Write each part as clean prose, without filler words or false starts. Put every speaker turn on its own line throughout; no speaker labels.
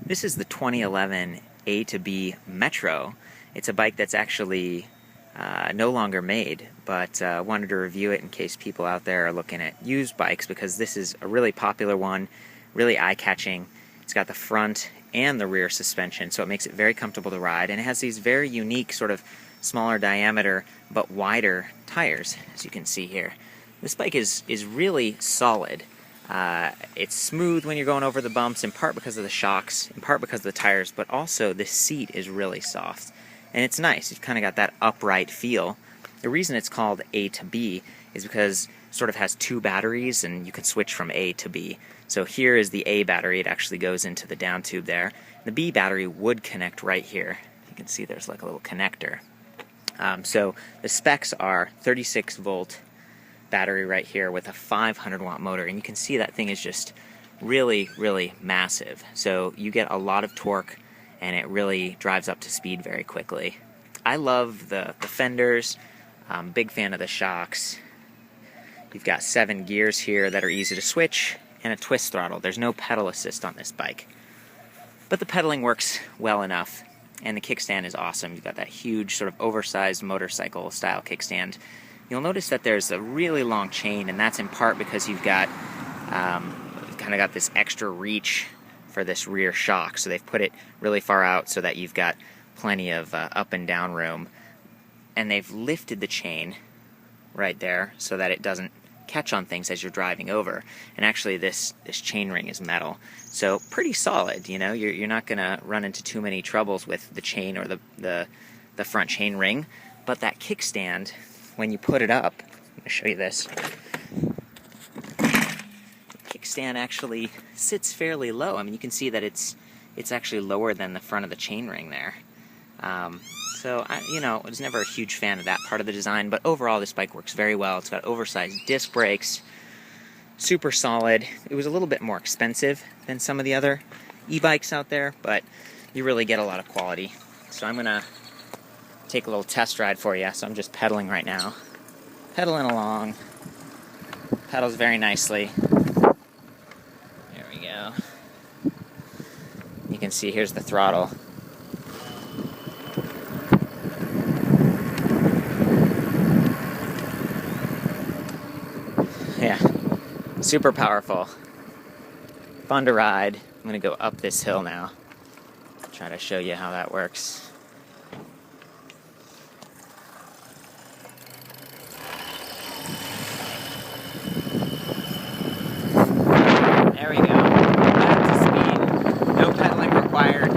This is the 2011 A2B Metro. It's a bike that's actually no longer made, but wanted to review it in case people out there are looking at used bikes, because this is a really popular one, really eye-catching. It's got the front and the rear suspension, so it makes it very comfortable to ride, and it has these very unique sort of smaller diameter but wider tires, as you can see here. This bike is really solid. It's smooth when you're going over the bumps, in part because of the shocks, in part because of the tires, but also the seat is really soft. And it's nice. You've kind of got that upright feel. The reason it's called A to B is because it sort of has two batteries, and you can switch from A to B. So here is the A battery. It actually goes into the down tube there. The B battery would connect right here. You can see there's like a little connector. So the specs are 36 volt battery right here with a 500 watt motor, and you can see that thing is just really massive. So you get a lot of torque, and it really drives up to speed very quickly. I love the fenders. I'm a big fan of the shocks. You've got 7 gears here that are easy to switch, and a twist throttle. There's no pedal assist on this bike, but the pedaling works well enough, and the kickstand is awesome. You've got that huge sort of oversized motorcycle style kickstand. You'll notice that there's a really long chain, and that's in part because you've got kind of got this extra reach for this rear shock. So they've put it really far out so that you've got plenty of up and down room, and they've lifted the chain right there so that it doesn't catch on things as you're driving over. And actually this chain ring is metal, so pretty solid. You know, you're not gonna run into too many troubles with the chain or the front chain ring. But that kickstand, when you put it up, I'm gonna show you this. Kickstand actually sits fairly low. I mean, you can see that it's actually lower than the front of the chain ring there. So I was never a huge fan of that part of the design, but overall this bike works very well. It's got oversized disc brakes, super solid. It was a little bit more expensive than some of the other e-bikes out there, but you really get a lot of quality. So I'm gonna take a little test ride for you. So I'm just pedaling right now, pedaling along. Pedals very nicely. There we go. You can see here's the throttle. Yeah, super powerful, fun to ride. I'm gonna go up this hill now, try to show you how that works. There we go, right up to speed, no pedaling required.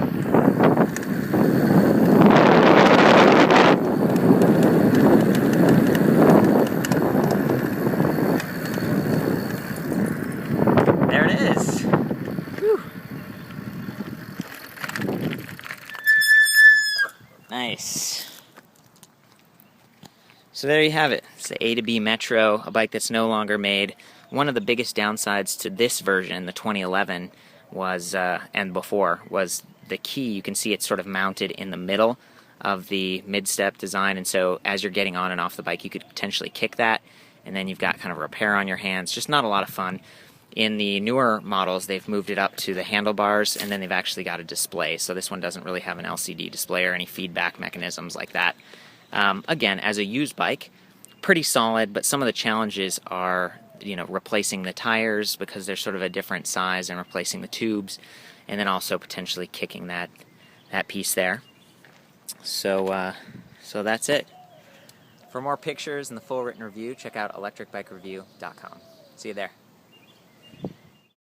There it is. Whew. Nice. So there you have it. It's the A2B Metro, a bike that's no longer made. One of the biggest downsides to this version, the 2011, was, and before, was the key. You can see it's sort of mounted in the middle of the mid-step design, and so as you're getting on and off the bike, you could potentially kick that, and then you've got kind of repair on your hands. Just not a lot of fun. In the newer models, they've moved it up to the handlebars, and then they've actually got a display. So this one doesn't really have an LCD display or any feedback mechanisms like that. Again, as a used bike, pretty solid, but some of the challenges are, replacing the tires because they're sort of a different size, and replacing the tubes, and then also potentially kicking that piece there. So that's it. For more pictures and the full written review, check out ElectricBikeReview.com. See you there.